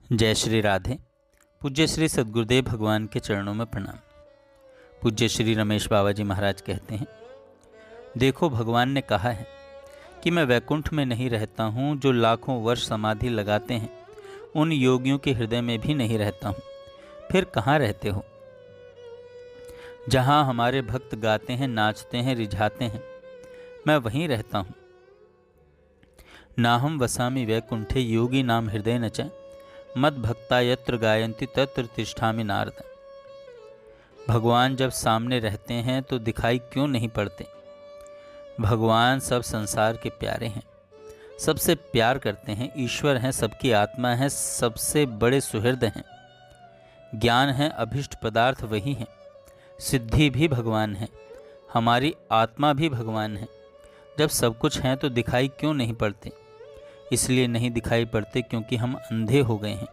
जय श्री राधे। पूज्य श्री सद्गुरुदेव भगवान के चरणों में प्रणाम। पूज्य श्री रमेश बाबा जी महाराज कहते हैं, देखो भगवान ने कहा है कि मैं वैकुंठ में नहीं रहता हूँ। जो लाखों वर्ष समाधि लगाते हैं उन योगियों के हृदय में भी नहीं रहता हूँ। फिर कहाँ रहते हो? जहाँ हमारे भक्त गाते हैं, नाचते हैं, रिझाते हैं, मैं वहीं रहता हूँ। नाहम वसामि वैकुंठे योगी नाम हृदय न च मद भक्ता यत्र गायन्ति तत्र तिष्ठामि नारद। भगवान जब सामने रहते हैं तो दिखाई क्यों नहीं पड़ते? भगवान सब संसार के प्यारे हैं, सबसे प्यार करते हैं, ईश्वर हैं, सबकी आत्मा है, सबसे बड़े सुहृद हैं। ज्ञान है, अभिष्ट पदार्थ वही हैं, सिद्धि भी भगवान है, हमारी आत्मा भी भगवान है। जब सब कुछ है तो दिखाई क्यों नहीं पड़ते? इसलिए नहीं दिखाई पड़ते क्योंकि हम अंधे हो गए हैं,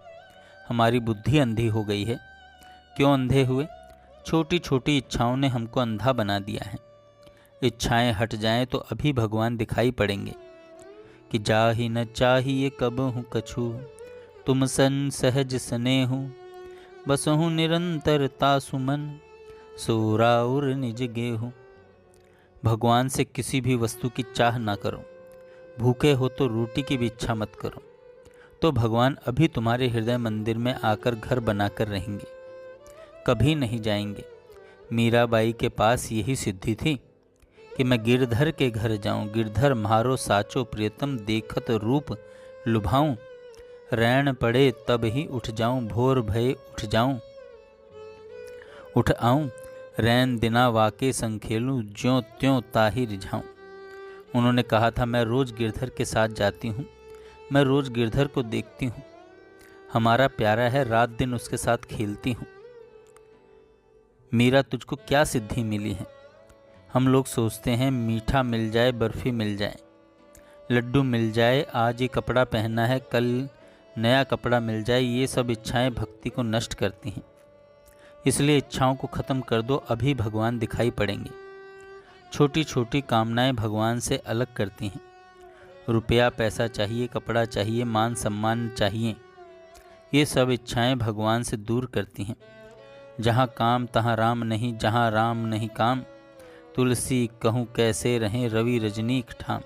हमारी बुद्धि अंधी हो गई है। क्यों अंधे हुए? छोटी छोटी इच्छाओं ने हमको अंधा बना दिया है। इच्छाएं हट जाएं तो अभी भगवान दिखाई पड़ेंगे कि जाहि न चाहिए कब हूँ कछु, तुम सन सहज सने हूँ, बसहूँ निरंतर तासुमन, सोराउर निज गेहूँ। भगवान से किसी भी वस्तु की चाह ना करो। भूखे हो तो रोटी की भी इच्छा मत करो, तो भगवान अभी तुम्हारे हृदय मंदिर में आकर घर बनाकर रहेंगे, कभी नहीं जाएंगे। मीराबाई के पास यही सिद्धि थी कि मैं गिरधर के घर जाऊं, गिरधर म्हारो साचो प्रियतम, देखत रूप लुभाऊं, रैन पड़े तब ही उठ जाऊं, भोर भये उठ आऊं, रैन दिना वाके संखेलूं, ज्यों त्यों ताहि रिझाऊं। उन्होंने कहा था, मैं रोज़ गिरधर के साथ जाती हूँ, मैं रोज़ गिरधर को देखती हूँ, हमारा प्यारा है, रात दिन उसके साथ खेलती हूँ। मीरा, तुझको क्या सिद्धि मिली है? हम लोग सोचते हैं मीठा मिल जाए, बर्फ़ी मिल जाए, लड्डू मिल जाए, आज ये कपड़ा पहनना है, कल नया कपड़ा मिल जाए। ये सब इच्छाएं भक्ति को नष्ट करती हैं। इसलिए इच्छाओं को ख़त्म कर दो, अभी भगवान दिखाई पड़ेंगे। छोटी छोटी कामनाएं भगवान से अलग करती हैं। रुपया पैसा चाहिए, कपड़ा चाहिए, मान सम्मान चाहिए, ये सब इच्छाएं भगवान से दूर करती हैं। जहाँ काम तहाँ राम नहीं, जहाँ राम नहीं काम, तुलसी कहूँ कैसे रहें रवि रजनी एक ठाम।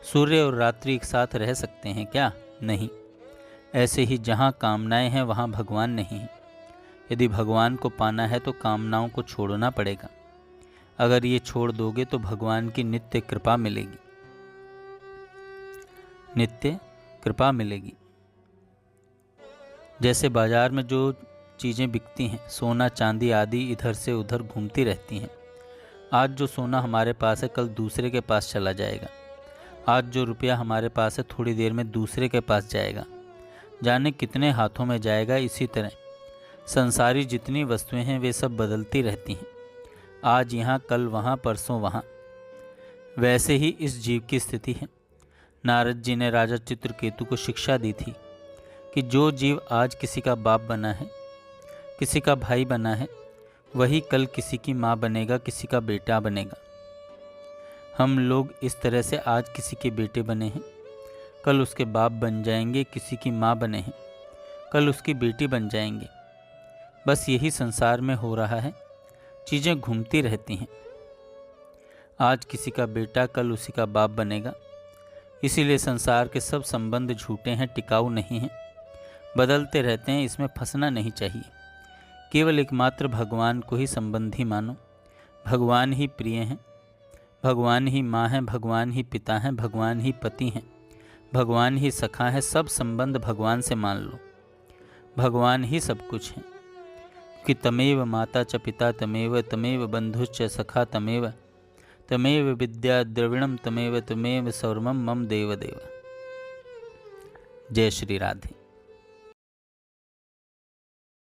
सूर्य और रात्रि एक साथ रह सकते हैं क्या? नहीं। ऐसे ही जहाँ कामनाएं हैं वहाँ भगवान नहीं है। यदि भगवान को पाना है तो कामनाओं को छोड़ना पड़ेगा। अगर ये छोड़ दोगे तो भगवान की नित्य कृपा मिलेगी, नित्य कृपा मिलेगी। जैसे बाजार में जो चीज़ें बिकती हैं, सोना चांदी आदि, इधर से उधर घूमती रहती हैं। आज जो सोना हमारे पास है कल दूसरे के पास चला जाएगा। आज जो रुपया हमारे पास है थोड़ी देर में दूसरे के पास जाएगा, जाने कितने हाथों में जाएगा। इसी तरह संसारी जितनी वस्तुएं हैं वे सब बदलती रहती हैं, आज यहाँ कल वहाँ, परसों वहाँ। वैसे ही इस जीव की स्थिति है। नारद जी ने राजा चित्रकेतु को शिक्षा दी थी कि जो जीव आज किसी का बाप बना है, किसी का भाई बना है, वही कल किसी की माँ बनेगा, किसी का बेटा बनेगा। हम लोग इस तरह से आज किसी के बेटे बने हैं, कल उसके बाप बन जाएंगे, किसी की माँ बने हैं, कल उसकी बेटी बन जाएंगे। बस यही संसार में हो रहा है, चीज़ें घूमती रहती हैं। आज किसी का बेटा कल उसी का बाप बनेगा। इसीलिए संसार के सब संबंध झूठे हैं, टिकाऊ नहीं हैं, बदलते रहते हैं। इसमें फंसना नहीं चाहिए। केवल एकमात्र भगवान को ही संबंधी मानो। भगवान ही प्रिय हैं, भगवान ही माँ हैं, भगवान ही पिता हैं, भगवान ही पति हैं, भगवान ही सखा हैं। सब संबंध भगवान से मान लो, भगवान ही सब कुछ है। कि तमेव माता च पिता तमेव, तमेव बंधुश्च सखा तमेव, तमेव विद्या द्रविणम तमेव, तमेव सर्वम मम देव देव। जय श्री राधे।